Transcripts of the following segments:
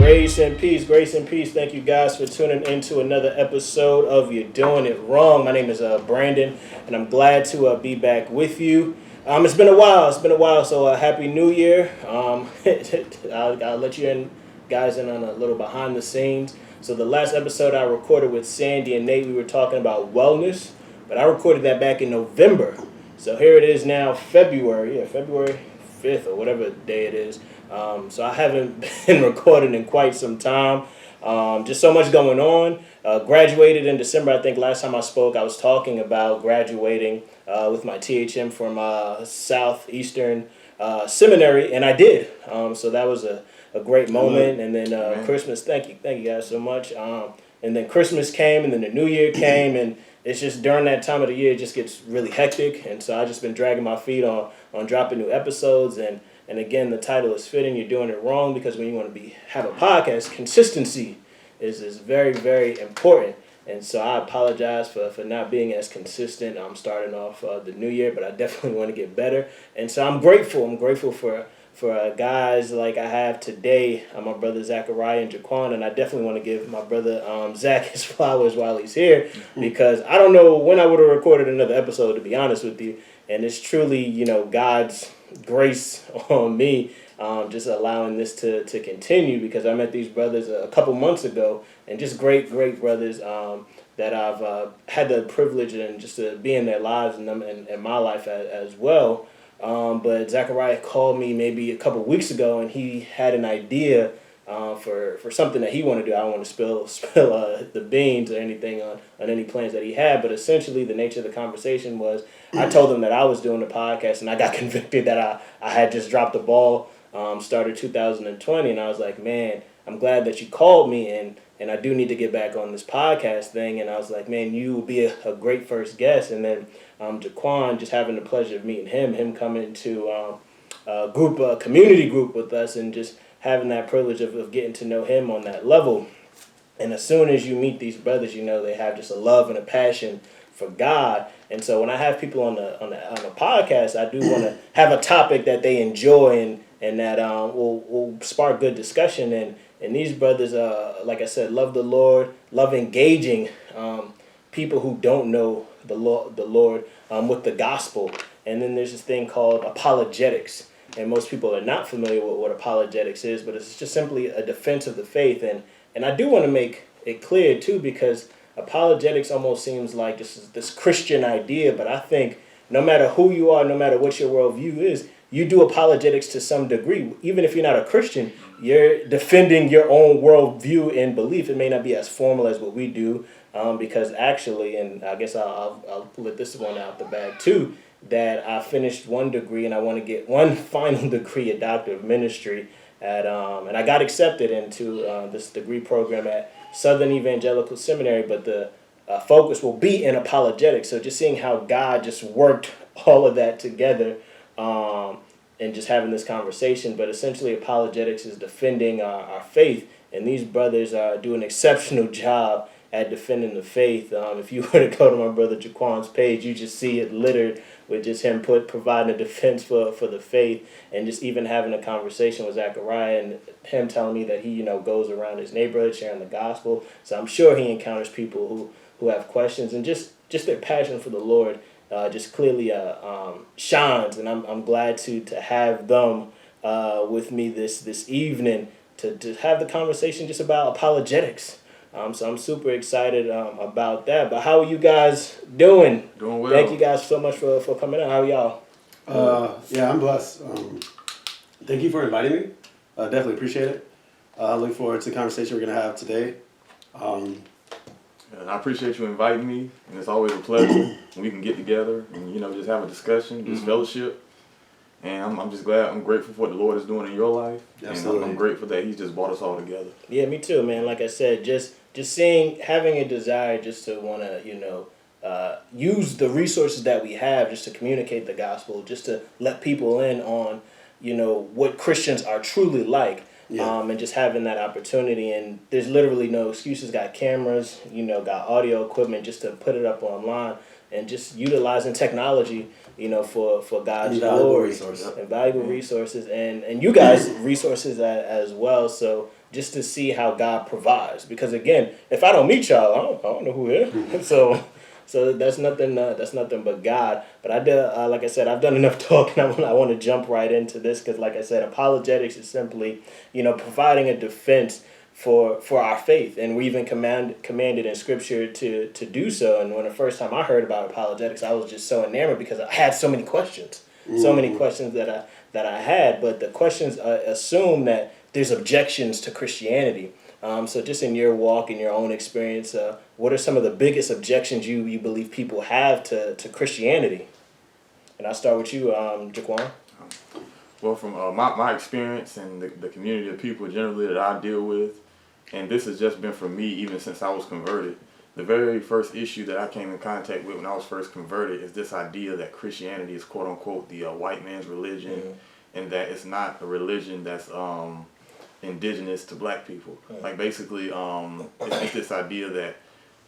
Grace and peace. Thank you guys for tuning into another episode of You're Doing It Wrong. My name is Brandon, and I'm glad to be back with you. It's been a while. So Happy New Year. I'll let you guys in on a little behind the scenes. So the last episode I recorded with Sandy and Nate, we were talking about wellness, but I recorded that back in November. So here it is now, February 5th or whatever day it is. So I haven't been recording in quite some time. Just so much going on. Graduated in December. I think last time I spoke, I was talking about graduating with my THM from Southeastern Seminary, and I did. So that was a great moment. And then Christmas, thank you guys so much. And then Christmas came, and then the New Year came, and it's just during that time of the year, it just gets really hectic. And so I just been dragging my feet on dropping new episodes. And again, the title is fitting. You're doing it wrong, because when you want to have a podcast, consistency is very, very important. And so I apologize for not being as consistent. I'm starting off the new year, but I definitely want to get better. And so I'm grateful. I'm grateful for guys like I have today, my brother Zachariah and Jaquan, and I definitely want to give my brother Zach his flowers while he's here, because I don't know when I would have recorded another episode, to be honest with you. And it's truly, God's grace on me, just allowing this to continue, because I met these brothers a couple months ago, and just great brothers that I've had the privilege and just to be in their lives and my life as well. But Zachariah called me maybe a couple weeks ago, and he had an idea for something that he wanted to do. I don't want to spill the beans or anything on any plans that he had, but essentially the nature of the conversation was, I told him that I was doing the podcast, and I got convicted that I had just dropped the ball, started 2020, and I was like, man, I'm glad that you called me, and I do need to get back on this podcast thing. And I was like, man, you will be a great first guest. And then Jaquan, just having the pleasure of meeting him coming to a community group with us, and just having that privilege of getting to know him on that level. And as soon as you meet these brothers, they have just a love and a passion for God. And so when I have people on the podcast, I do want to have a topic that they enjoy and that will spark good discussion. And these brothers, like I said, love the Lord, love engaging people who don't know the Lord with the gospel. And then there's this thing called apologetics. And most people are not familiar with what apologetics is, but it's just simply a defense of the faith. And I do want to make it clear, too, because apologetics almost seems like this Christian idea, but I think no matter who you are, no matter what your worldview is, you do apologetics to some degree. Even if you're not a Christian, you're defending your own worldview and belief. It may not be as formal as what we do, because actually, and I guess I'll let this one out the bag too, that I finished one degree and I want to get one final degree, a doctor of ministry, and I got accepted into this degree program at Southern Evangelical Seminary, but the focus will be in apologetics. So just seeing how God just worked all of that together, and just having this conversation. But essentially apologetics is defending our faith, and these brothers do an exceptional job at defending the faith. If you were to go to my brother Jaquan's page, you just see it littered with just him providing a defense for the faith, and just even having a conversation with Zachariah and him telling me that he goes around his neighborhood sharing the gospel. So I'm sure he encounters people who have questions, and just their passion for the Lord just clearly shines. And I'm glad to have them with me this evening to have the conversation just about apologetics. So I'm super excited about that. But how are you guys doing? Doing well. Thank you guys so much for coming on. How are y'all? Yeah, I'm blessed. Thank you for inviting me. Definitely appreciate it. I look forward to the conversation we're going to have today. And I appreciate you inviting me, and it's always a pleasure when we can get together and just have a discussion, just fellowship. And I'm just glad, I'm grateful for what the Lord is doing in your life. Absolutely. And I'm grateful that He's just brought us all together. Yeah, me too, man. Like I said, just having a desire just to want to, use the resources that we have just to communicate the gospel, just to let people in on, what Christians are truly like. Yeah. And just having that opportunity. And there's literally no excuses. Got cameras, got audio equipment just to put it up online. and just utilizing technology, for God's Invaluable glory, resource. and valuable resources, and you guys resources as well. So just to see how God provides, because again, if I don't meet y'all, I don't know who here. So that's nothing. That's nothing but God. But I did, like I said, I've done enough talking. I want to jump right into this because, like I said, apologetics is simply, providing a defense for our faith, and we even commanded in Scripture to do so. And when the first time I heard about apologetics, I was just so enamored because I had so many questions, that I had. But the questions assume that there's objections to Christianity. So just in your walk, in your own experience, what are some of the biggest objections you believe people have to Christianity? And I'll start with you, Jaquan. Well, from my experience and the community of people generally that I deal with, and this has just been for me even since I was converted, the very first issue that I came in contact with when I was first converted is this idea that Christianity is quote unquote the white man's religion, and that it's not a religion that's indigenous to black people. Like basically, it's this idea that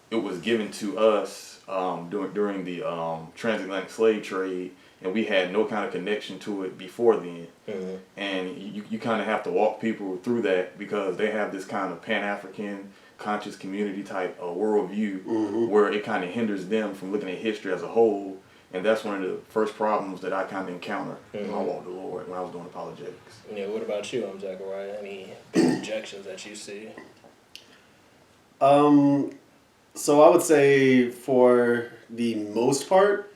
it was given to us during the transatlantic slave trade, and we had no kind of connection to it before then. And you kind of have to walk people through that because they have this kind of Pan-African conscious community type worldview where it kind of hinders them from looking at history as a whole. And that's one of the first problems that I kind of encountered when I walked the Lord when I was doing apologetics. Yeah, what about you, Zachariah? Any big objections that you see? So I would say for the most part,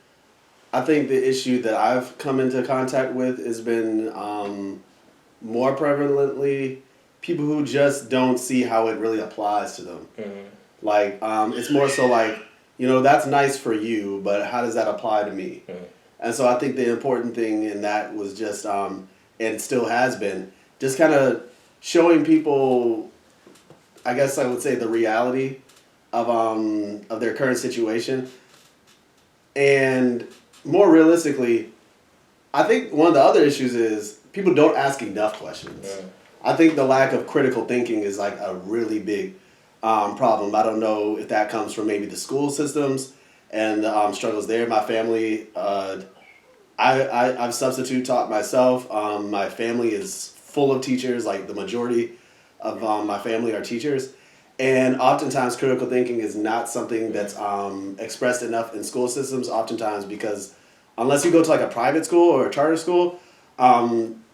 I think the issue that I've come into contact with has been more prevalently people who just don't see how it really applies to them. Like, it's more so like, that's nice for you, but how does that apply to me? And so I think the important thing in that was just, and still has been, just kind of showing people, I guess I would say, the reality of their current situation. And more realistically, I think one of the other issues is people don't ask enough questions. I think the lack of critical thinking is like a really big problem. I don't know if that comes from maybe the school systems and the struggles there. My family, I've substitute taught myself. My family is full of teachers. Like the majority of my family are teachers. And oftentimes critical thinking is not something that's expressed enough in school systems, oftentimes because unless you go to like a private school or a charter school,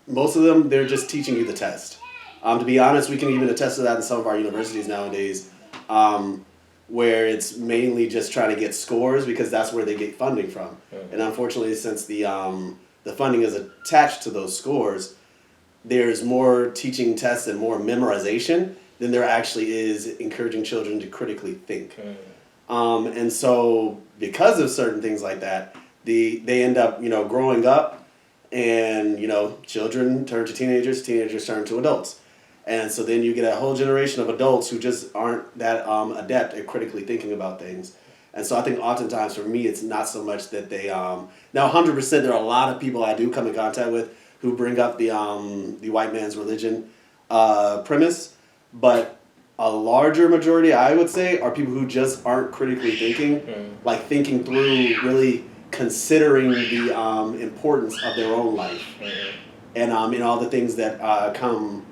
most of them, they're just teaching you the test. To be honest, we can even attest to that in some of our universities nowadays, where it's mainly just trying to get scores because that's where they get funding from. And unfortunately, since the funding is attached to those scores, there's more teaching tests and more memorization than there actually is encouraging children to critically think. And so because of certain things like that, they end up, growing up and, children turn to teenagers, teenagers turn to adults. And so then you get a whole generation of adults who just aren't that adept at critically thinking about things. And so I think oftentimes for me, it's not so much that they, now 100% there are a lot of people I do come in contact with who bring up the white man's religion premise. But a larger majority, I would say, are people who just aren't critically thinking, like thinking through, really considering the importance of their own life, and all the things that come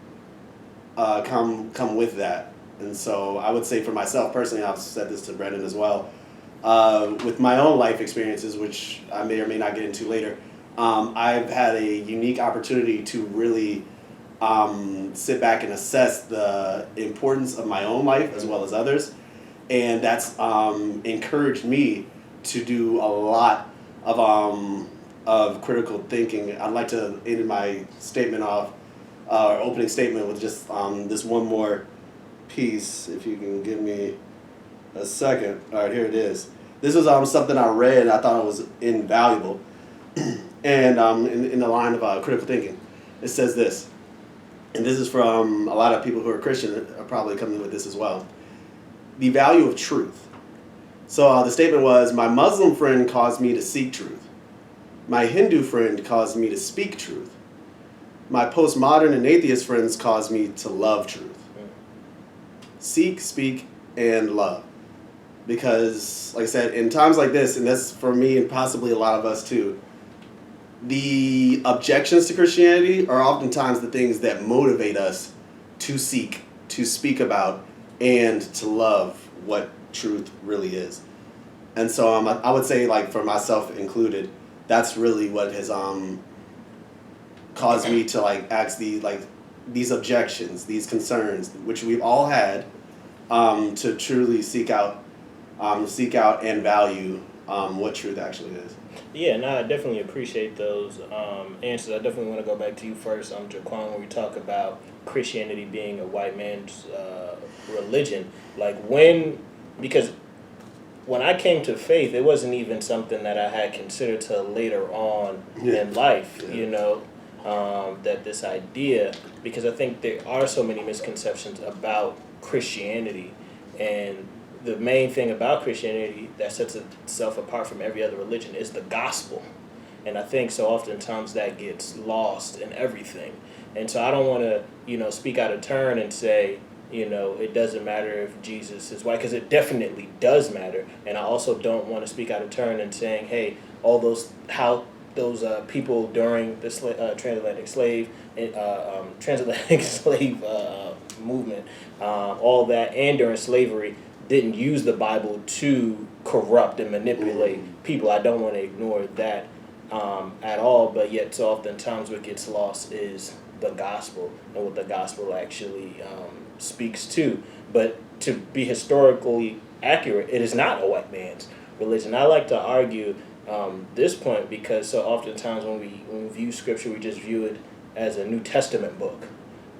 with that. And so I would say for myself personally, I've said this to Brendan as well, with my own life experiences, which I may or may not get into later, I've had a unique opportunity to really sit back and assess the importance of my own life as well as others. And that's encouraged me to do a lot of critical thinking. I'd like to end my statement off, opening statement with just this one more piece, if you can give me a second. All right, here it is. This was something I read and I thought it was invaluable. And in the line of critical thinking, it says this. And this is from a lot of people who are Christian are probably coming with this as well. The value of truth. So the statement was, my Muslim friend caused me to seek truth. My Hindu friend caused me to speak truth. My postmodern and atheist friends caused me to love truth. Seek, speak, and love. because, like I said, in times like this, and that's for me and possibly a lot of us too, the objections to Christianity are oftentimes the things that motivate us to seek, to speak about, and to love what truth really is. And so I would say, like, for myself included, that's really what has caused me to like ask these objections, these concerns, which we've all had, to truly seek out and value what truth actually is. Yeah, no, I definitely appreciate those answers. I definitely want to go back to you first, Jaquan, when we talk about Christianity being a white man's religion. Like because when I came to faith, it wasn't even something that I had considered till later on in life, that this idea, because I think there are so many misconceptions about Christianity, and the main thing about Christianity that sets itself apart from every other religion is the gospel. And I think so oftentimes that gets lost in everything. And so I don't want to, speak out of turn and say, it doesn't matter if Jesus is white, because it definitely does matter. And I also don't want to speak out of turn and saying, hey, all those people during the transatlantic slave movement, all that, and during slavery, didn't use the Bible to corrupt and manipulate people. I don't want to ignore that at all, but yet so oftentimes what gets lost is the gospel and what the gospel actually speaks to. But to be historically accurate, it is not a white man's religion. I like to argue this point because so oftentimes when we view Scripture, we just view it as a New Testament book.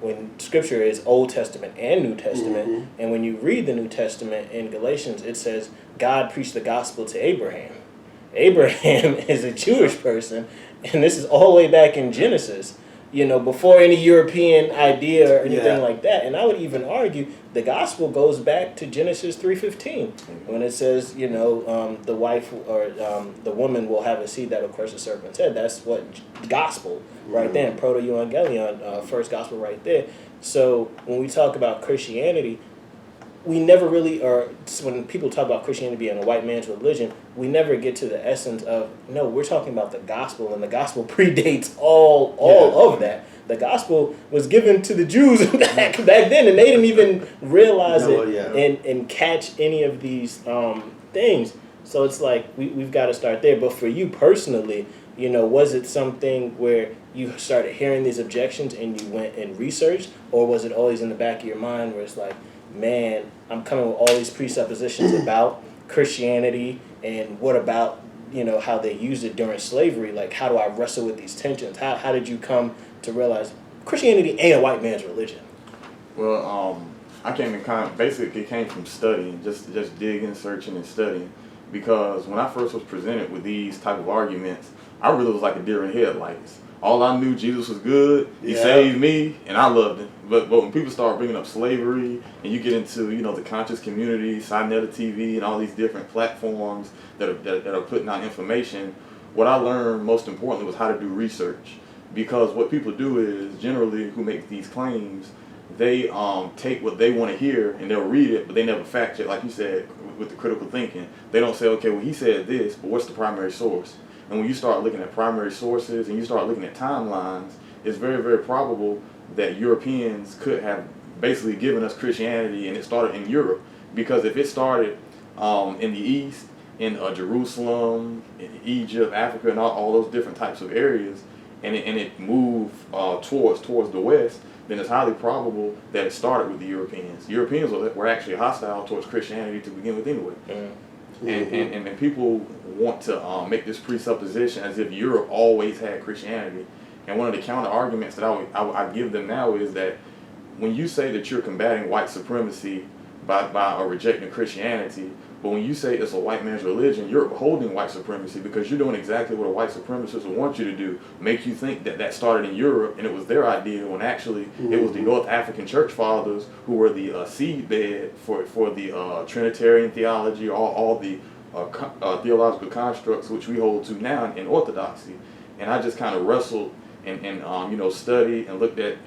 When Scripture is Old Testament and New Testament, and when you read the New Testament in Galatians, it says God preached the gospel to Abraham. Abraham is a Jewish person, and this is all the way back in Genesis, before any European idea or anything like that. And I would even argue the gospel goes back to Genesis 3:15, when it says, the wife or the woman will have a seed that will crush the serpent's head. That's what gospel right there, proto-evangelion, first gospel right there. So when we talk about Christianity, we never really, or when people talk about Christianity being a white man's religion, we never get to the essence of, no, we're talking about the gospel, and the gospel predates all of that. The gospel was given to the Jews back then, and they didn't even realize and catch any of these things. So it's like we've got to start there. But for you personally, was it something where you started hearing these objections and you went and researched, or was it always in the back of your mind where it's like, man, I'm coming with all these presuppositions about Christianity, and what about, how they used it during slavery? Like, how do I wrestle with these tensions? How did you come to realize Christianity ain't a white man's religion? Well, I basically came from studying, just digging, searching, and studying, because when I first was presented with these type of arguments, I really was like a deer in headlights. All I knew, Jesus was good. He saved me, and I loved him. But when people start bringing up slavery, and you get into the conscious community, Sinetta TV, and all these different platforms that are putting out information, what I learned most importantly was how to do research. Because what people do is generally who make these claims, they take what they want to hear and they'll read it, but they never fact check. Like you said with the critical thinking, they don't say, okay, well he said this, but what's the primary source? And when you start looking at primary sources and you start looking at timelines, it's very, very probable that Europeans could have basically given us Christianity, and it started in Europe. Because if it started in the East, in Jerusalem, in Egypt, Africa, and all those different types of areas, and it moved towards the West, then it's highly probable that it started with the Europeans. Europeans were actually hostile towards Christianity to begin with anyway. And people want to make this presupposition as if Europe always had Christianity. And one of the counter arguments that I give them now is that when you say that you're combating white supremacy by rejecting Christianity, but when you say it's a white man's religion, you're upholding white supremacy, because you're doing exactly what a white supremacist would want you to do, make you think that started in Europe and it was their idea, when actually it was the North African church fathers who were the seedbed for the Trinitarian theology, all the theological constructs which we hold to now in Orthodoxy. And I just kind of wrestled and studied and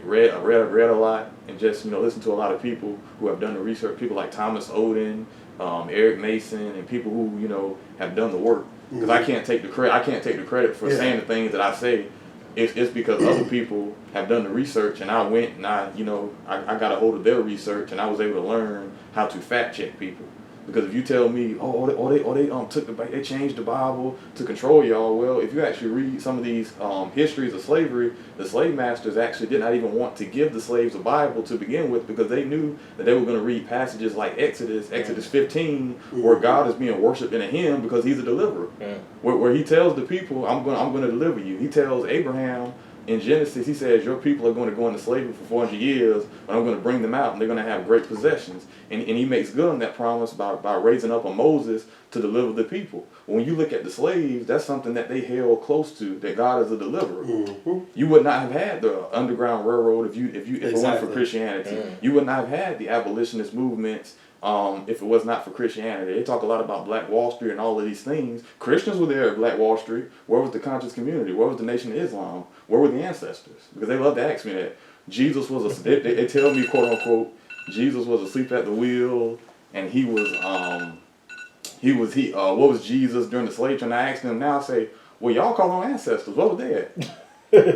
read a lot, and just listened to a lot of people who have done the research, people like Thomas Oden, Eric Mason, and people who have done the work. Because I can't take the credit. I can't take the credit for saying the things that I say. It's because other people have done the research, and I went and I got a hold of their research, and I was able to learn how to fact check people. Because if you tell me, they changed the Bible to control y'all, well, if you actually read some of these histories of slavery, the slave masters actually did not even want to give the slaves a Bible to begin with, because they knew that they were going to read passages like Exodus 15, where God is being worshipped in a hymn because He's a deliverer, where He tells the people, I'm going to deliver you. He tells Abraham in Genesis, He says, your people are going to go into slavery for 400 years, but I'm going to bring them out, and they're going to have great possessions. And He makes good on that promise by raising up a Moses to deliver the people. When you look at the slaves, that's something that they held close to, that God is a deliverer. You would not have had the Underground Railroad if it weren't for Christianity. You would not have had the abolitionist movements if it was not for Christianity. They talk a lot about Black Wall Street and all of these things. Christians were there at Black Wall Street. Where was the conscious community? Where was the Nation of Islam? Where were the ancestors? Because they love to ask me that. Jesus was they tell me, quote unquote, Jesus was asleep at the wheel, and what was Jesus during the slave trade? And I asked them now, I say, well, y'all call them ancestors. What was that?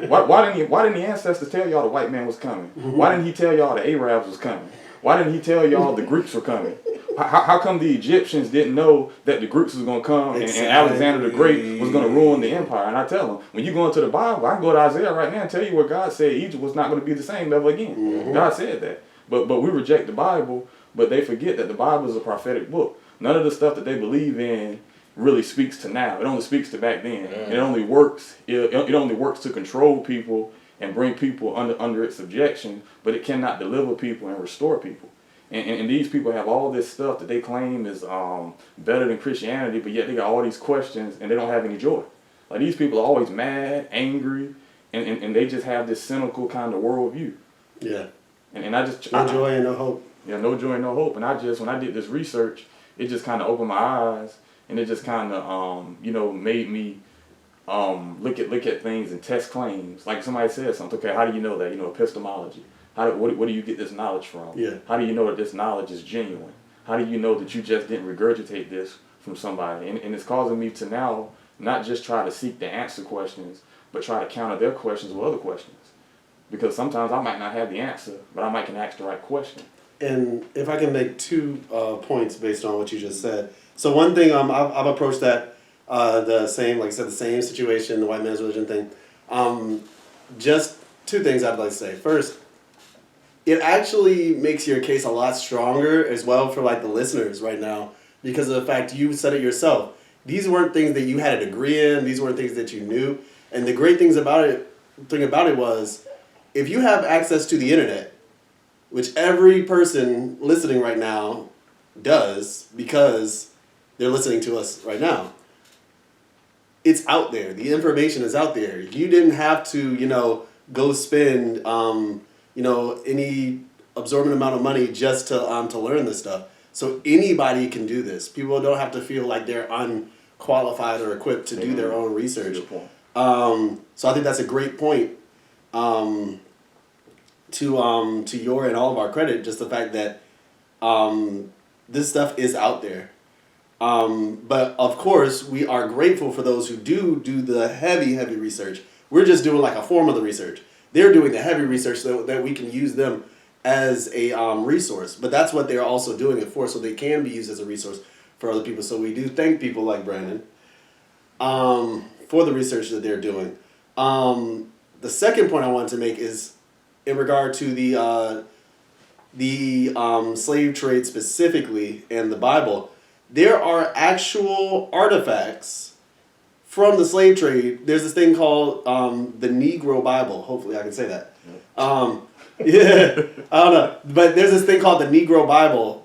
why didn't the ancestors tell y'all the white man was coming? Why didn't He tell y'all the Arabs was coming? Why didn't He tell y'all the Greeks were coming? How come the Egyptians didn't know that the Greeks was going to come and Alexander the Great was going to ruin the empire? And I tell them, when you go into the Bible, I can go to Isaiah right now and tell you where God said Egypt was not going to be the same ever again. God said that. But we reject the Bible, but they forget that the Bible is a prophetic book. None of the stuff that they believe in really speaks to now. It only speaks to back then. It only works. It only works to control people and bring people under its subjection, but it cannot deliver people and restore people. And these people have all this stuff that they claim is better than Christianity, but yet they got all these questions and they don't have any joy. Like, these people are always mad, angry, and they just have this cynical kind of worldview. Yeah. And I just... No joy and no hope. Yeah, no joy and no hope. And when I did this research, it just kind of opened my eyes, and it just kind of, made me look at things and test claims. Like, somebody said something, okay, how do you know that? Epistemology. What do you get this knowledge from? Yeah. How do you know that this knowledge is genuine? How do you know that you just didn't regurgitate this from somebody? And it's causing me to now not just try to seek to answer questions, but try to counter their questions with other questions. Because sometimes I might not have the answer, but I might can ask the right question. And if I can make 2 points based on what you just said. So one thing, I've approached that the same, like I said, the same situation, the white man's religion thing. Just 2 things I'd like to say. First, it actually makes your case a lot stronger as well for like the listeners right now, because of the fact you said it yourself. These weren't things that you had a degree in. These weren't things that you knew. And the great thing about it was, if you have access to the internet, which every person listening right now does because they're listening to us right now, it's out there. The information is out there. You didn't have to, go spend, any absorbent amount of money just to learn this stuff. So anybody can do this. People don't have to feel like they're unqualified or equipped to do their own research. So I think that's a great point. To your and all of our credit, just the fact that this stuff is out there. But of course, we are grateful for those who do the heavy research. We're just doing like a form of the research. They're doing the heavy research so that we can use them as a resource. But that's what they're also doing it for, so they can be used as a resource for other people. So we do thank people like Brandon for the research that they're doing. The second point I wanted to make is in regard to the slave trade specifically and the Bible. There are actual artifacts from the slave trade. There's this thing called the Negro Bible. Hopefully I can say that. Yeah, I don't know. But there's this thing called the Negro Bible,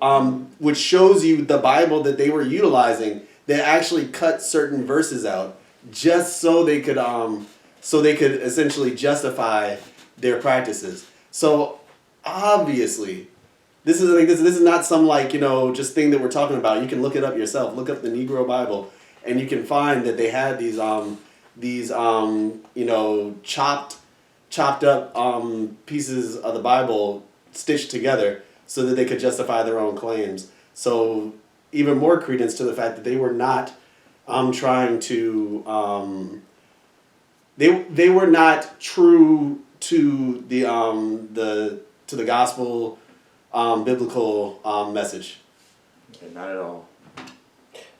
which shows you the Bible that they were utilizing. They actually cut certain verses out just so they could essentially justify their practices. So obviously, this is not some just thing that we're talking about. You can look it up yourself. Look up the Negro Bible, and you can find that they had these chopped up pieces of the Bible stitched together so that they could justify their own claims. So even more credence to the fact that they were not trying to they were not true to the gospel biblical message. Okay, not at all.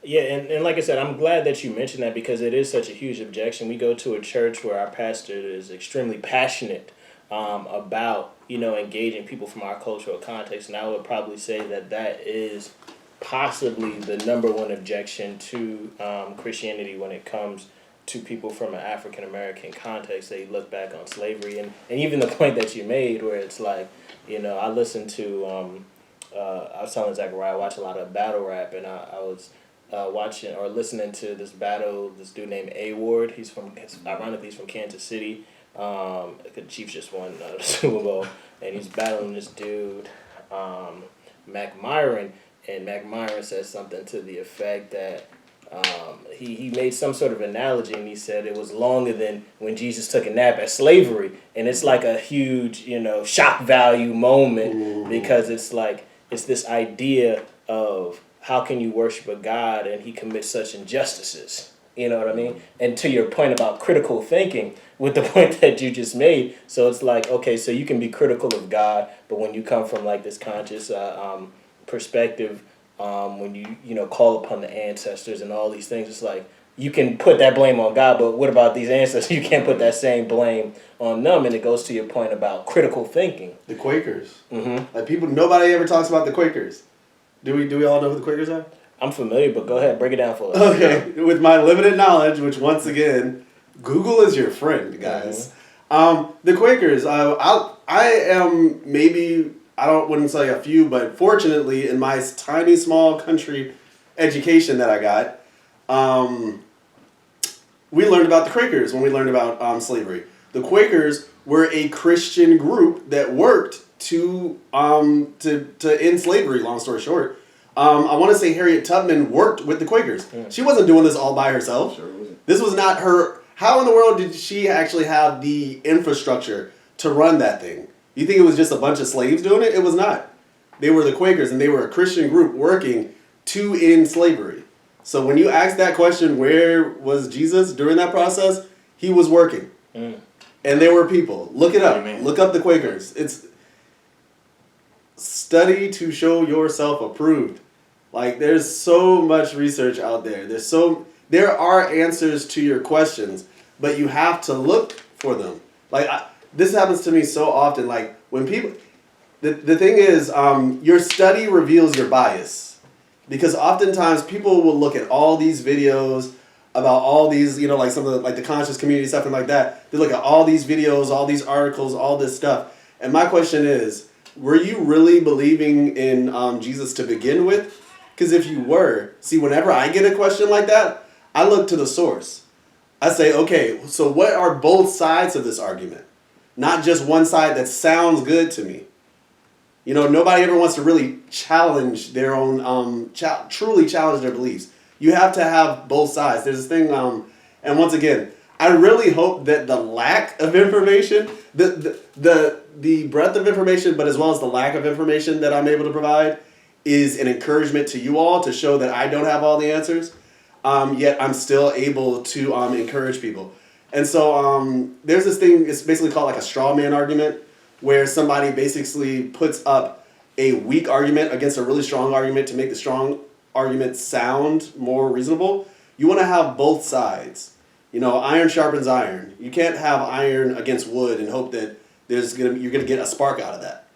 Yeah, and like I said, I'm glad that you mentioned that because it is such a huge objection. We go to a church where our pastor is extremely passionate about, engaging people from our cultural context. And I would probably say that is possibly the number one objection to Christianity when it comes to people from an African American context. They look back on slavery and even the point that you made where it's like, I listened to, I was telling Zachariah, I watch a lot of battle rap, and I was watching or listening to this dude named A Ward. Ironically, he's from Kansas City. The Chiefs just won the Super Bowl, and he's battling this dude, Mac Myron, and Mac Myron says something to the effect that he made some sort of analogy, and he said it was longer than when Jesus took a nap at slavery, and it's like a huge, shock value moment because it's like it's this idea of how can you worship a God and he commits such injustices. You know what I mean? And to your point about critical thinking, with the point that you just made, so it's like, okay, so you can be critical of God, but when you come from like this conscious perspective, when you call upon the ancestors and all these things, it's like you can put that blame on God, but what about these ancestors? You can't put that same blame on them, and it goes to your point about critical thinking. The Quakers. Mm-hmm. Like nobody ever talks about the Quakers. Do we all know who the Quakers are? I'm familiar, but go ahead, break it down for us. Okay, with my limited knowledge, which once again, Google is your friend, guys. Mm-hmm. The Quakers. I am maybe wouldn't say a few, but fortunately, in my tiny small country education that I got, we learned about the Quakers when we learned about slavery. The Quakers were a Christian group that worked to end slavery. Long story short, I want to say Harriet Tubman worked with the Quakers. Mm. She wasn't doing this all by herself. Sure wasn't. This was not her. How in the world did she actually have the infrastructure to run that thing? You think it was just a bunch of slaves doing it? It was not. They were the Quakers, and they were a Christian group working to end slavery. So when you ask that question, where was Jesus during that process? He was working. Mm. And there were people. Look it up. Amen. Look up the Quakers. It's study to show yourself approved. Like, there's so much research out there. There are answers to your questions, but you have to look for them. Like, this happens to me so often. Like, when people... The thing is, your study reveals your bias. Because oftentimes people will look at all these videos about all these, like some of the conscious community stuff and like that. They look at all these videos, all these articles, all this stuff. And my question is, were you really believing in Jesus to begin with? Because if you were, see, whenever I get a question like that, I look to the source. I say, okay, so what are both sides of this argument? Not just one side that sounds good to me. Nobody ever wants to really challenge their own, truly challenge their beliefs. You have to have both sides. There's this thing, and once again, I really hope that the lack of information, the breadth of information, but as well as the lack of information that I'm able to provide is an encouragement to you all to show that I don't have all the answers, yet I'm still able to encourage people. And so there's this thing, it's basically called like a straw man argument, where somebody basically puts up a weak argument against a really strong argument to make the strong argument sound more reasonable. You want to have both sides. Iron sharpens iron. You can't have iron against wood and hope that you're going to get a spark out of that.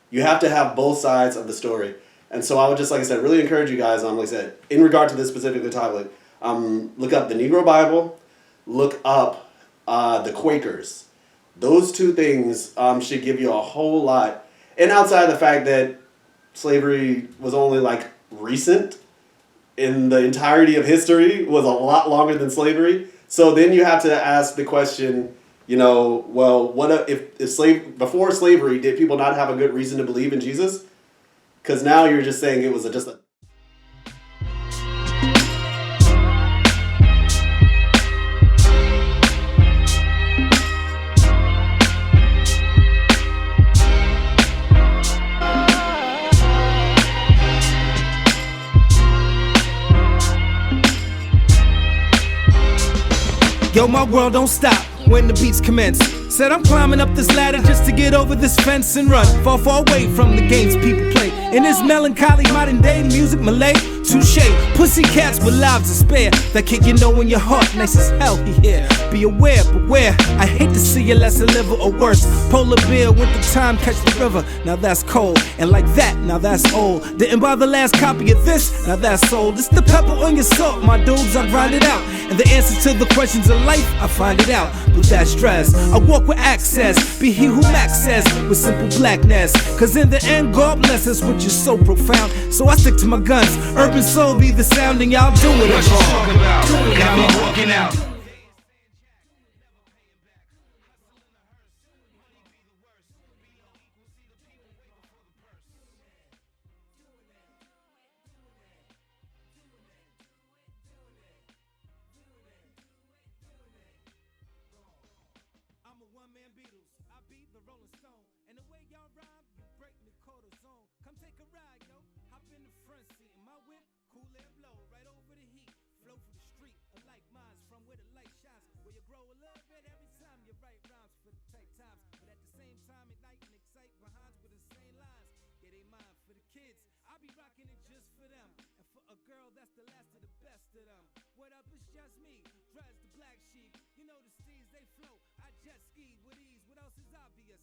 You have to have both sides of the story. And so I would just, like I said, really encourage you guys, like I said, in regard to this specific topic, look up the Negro Bible, look up the Quakers. Those two things should give you a whole lot. And outside of the fact that slavery was only like recent in the entirety of history, was a lot longer than slavery. So then you have to ask the question, well, what if before slavery, did people not have a good reason to believe in Jesus? Because now you're just saying it was just a... Yo, my world don't stop when the beats commence. Said I'm climbing up this ladder just to get over this fence and run far, far away from the games people play. In this melancholy modern day music Malay, touche, pussy cats with lives to spare that kick you know in your heart, nice as hell here. Be aware, beware, I hate to see you less a liver or worse. Polar bear, winter time, catch the river, now that's cold. And like that, now that's old. Didn't buy the last copy of this, now that's old. It's the pepper on your salt, my dudes, I grind it out. And the answers to the questions of life, I find it out. Without stress, I walk with access, be he who Max says, with simple blackness. Cause in the end, God bless us, which is so profound. So I stick to my guns, urban soul be the sound, and y'all do it. What you talking about? Got me walking out. I'm a one-man Beatles, I be the Rolling Stone. And the way y'all rhyme, you break me cortisone. Come take a ride, yo, hop in the front seat. In my whip, cool air blow, right over the heat. Flow through the street, alike minds from where the light shines. Where you grow a little bit every time you write rhymes for the tight times. But at the same time, ignite and excite behind with insane lines. Yeah, they mine for the kids, I be rocking it just for them. And for a girl, that's the last of the best of them. What up, it's just me, Drez the black sheep. You know the steeds, they flow, I jet ski with ease. What else is obvious?